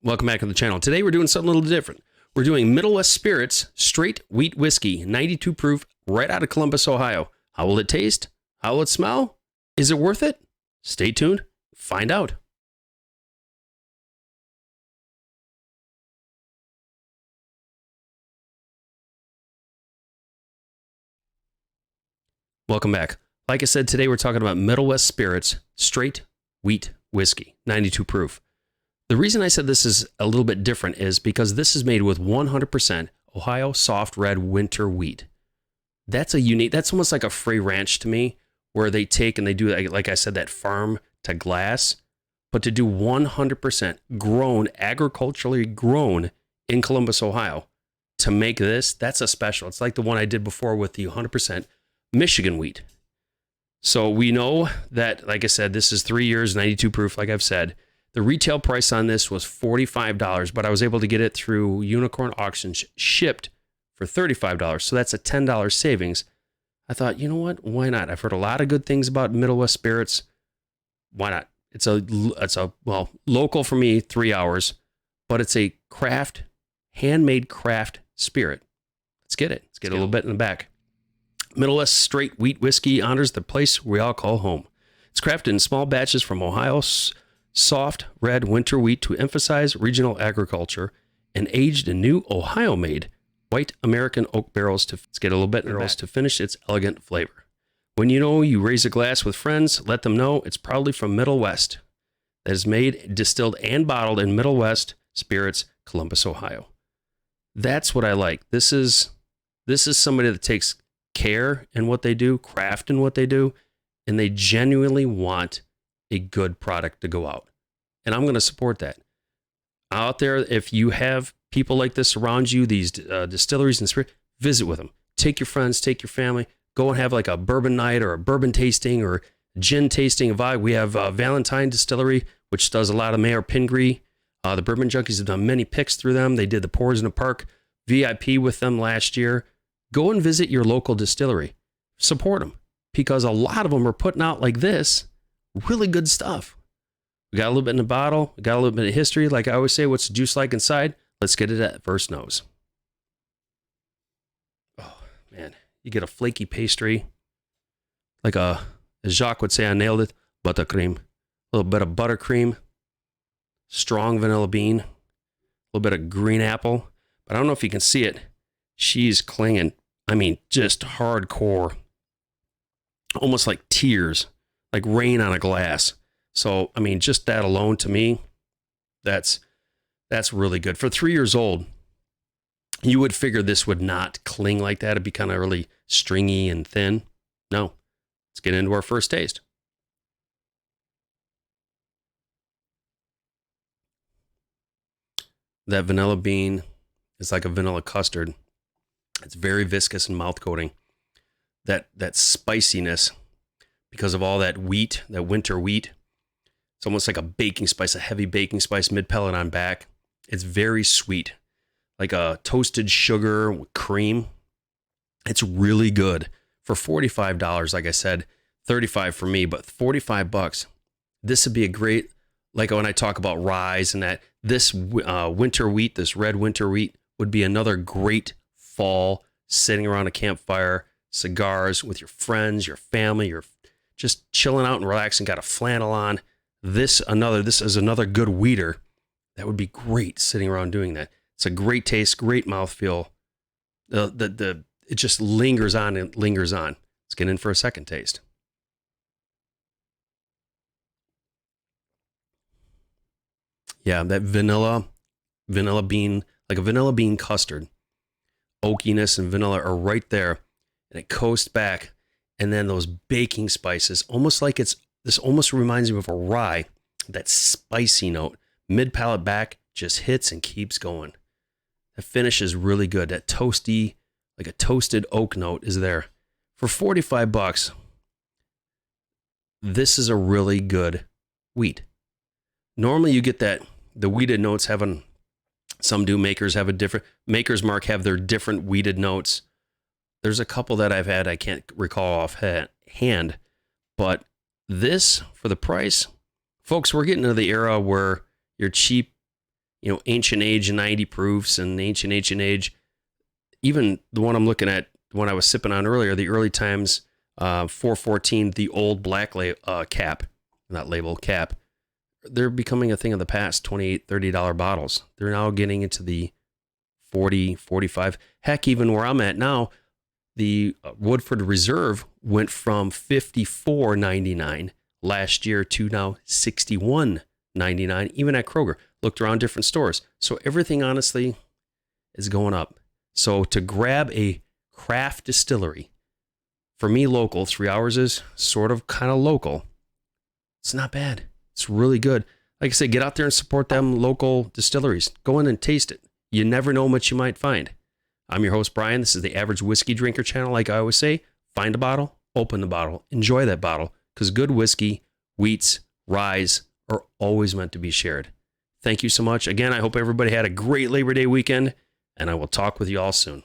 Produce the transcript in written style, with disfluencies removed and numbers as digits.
Welcome back to the channel. Today we're doing something a little different. We're doing Middle West Spirits Straight Wheat Whiskey, 92 proof, right out of Columbus, Ohio. How will it taste? How will it smell? Is it worth it? Stay tuned. Find out. Welcome back. Like I said, today we're talking about Middle West Spirits Straight Wheat Whiskey, 92 proof. The reason I said this is a little bit different is because this is made with 100% Ohio soft red winter wheat. That's almost like a free ranch to me, where they take and they do, like I said, that farm to glass, but to do 100% grown, agriculturally grown in Columbus, Ohio, to make this, that's a special. It's like the one I did before with the 100% Michigan wheat. So we know that, like I said, this is 3 years, 92 proof, like I've said. The retail price on this was $45, but I was able to get it through Unicorn Auctions shipped for $35. So that's a $10 savings. I thought, you know what? Why not? I've heard a lot of good things about Middle West Spirits. Why not? It's a local for me, 3 hours, but it's a craft, handmade craft spirit. Let's get it. Let's get a little bit in the back. Middle West Straight Wheat Whiskey honors the place we all call home. It's crafted in small batches from Ohio's soft red winter wheat to emphasize regional agriculture, and aged in new Ohio-made white American oak barrels to finish its elegant flavor. When you raise a glass with friends, let them know it's proudly from Middle West. That is made, distilled, and bottled in Middle West Spirits, Columbus, Ohio. That's what I like. This is somebody that takes care in what they do, craft in what they do, and they genuinely want a good product to go out. And I'm going to support that. Out there, if you have people like this around you, these distilleries and spirit, visit with them. Take your friends, take your family, go and have like a bourbon night or a bourbon tasting or gin tasting. We have Valentine Distillery, which does a lot of Mayor Pingree. The Bourbon Junkies have done many picks through them. They did the Pours in the Park VIP with them last year. Go and visit your local distillery. Support them, because a lot of them are putting out like this really good stuff. We got a little bit in the bottle. We got a little bit of history. Like I always say, what's the juice like inside? Let's get it at first nose. Oh, man. You get a flaky pastry. Like as Jacques would say, I nailed it. Buttercream. A little bit of buttercream. Strong vanilla bean. A little bit of green apple. But I don't know if you can see it. She's clinging. I mean, just hardcore. Almost like tears. Like rain on a glass. So, I mean, just that alone to me, that's really good. For 3 years old, you would figure this would not cling like that. It'd be kind of really stringy and thin. No. Let's get into our first taste. That vanilla bean is like a vanilla custard. It's very viscous and mouth coating. That spiciness, because of all that wheat, that winter wheat. It's almost like a baking spice, a heavy baking spice, mid-pellet on back. It's very sweet, like a toasted sugar with cream. It's really good. For $45, like I said, $35 for me, but $45. This would be a great, like when I talk about rye and that, this winter wheat, this red winter wheat, would be another great fall, sitting around a campfire, cigars with your friends, your family, you're just chilling out and relaxing, got a flannel on. This is another good wheater. That would be great sitting around doing that. It's a great taste, great mouthfeel. It just lingers on and lingers on. Let's get in for a second taste. Yeah, that vanilla bean, like a vanilla bean custard. Oakiness and vanilla are right there. And it coasts back. And then those baking spices, this almost reminds me of a rye, that spicy note. Mid-palate back just hits and keeps going. The finish is really good. That toasty, like a toasted oak note is there. For $45, this is a really good wheat. Normally you get that, the wheated notes having, some do, makers have a different, Maker's Mark have their different wheated notes. There's a couple that I've had, I can't recall offhand, but this, for the price, folks, we're getting to the era where your cheap ancient age 90 proofs and ancient age. Even the one I'm looking at, the one I was sipping on earlier, the Early Times 414, the old black cap, not label, cap. They're becoming a thing of the past, $28, $30 bottles. They're now getting into the 40, 45. Heck, even where I'm at now, the Woodford Reserve went from $54.99 last year to now $61.99, even at Kroger. Looked around different stores. So everything, honestly, is going up. So to grab a craft distillery, for me, local, 3 hours is sort of kind of local. It's not bad. It's really good. Like I said, get out there and support them local distilleries. Go in and taste it. You never know what you might find. I'm your host, Brian. This is the Average Whiskey Drinker channel. Like I always say, find a bottle, open the bottle, enjoy that bottle, because good whiskey, wheats, ryes are always meant to be shared. Thank you so much. Again, I hope everybody had a great Labor Day weekend, and I will talk with you all soon.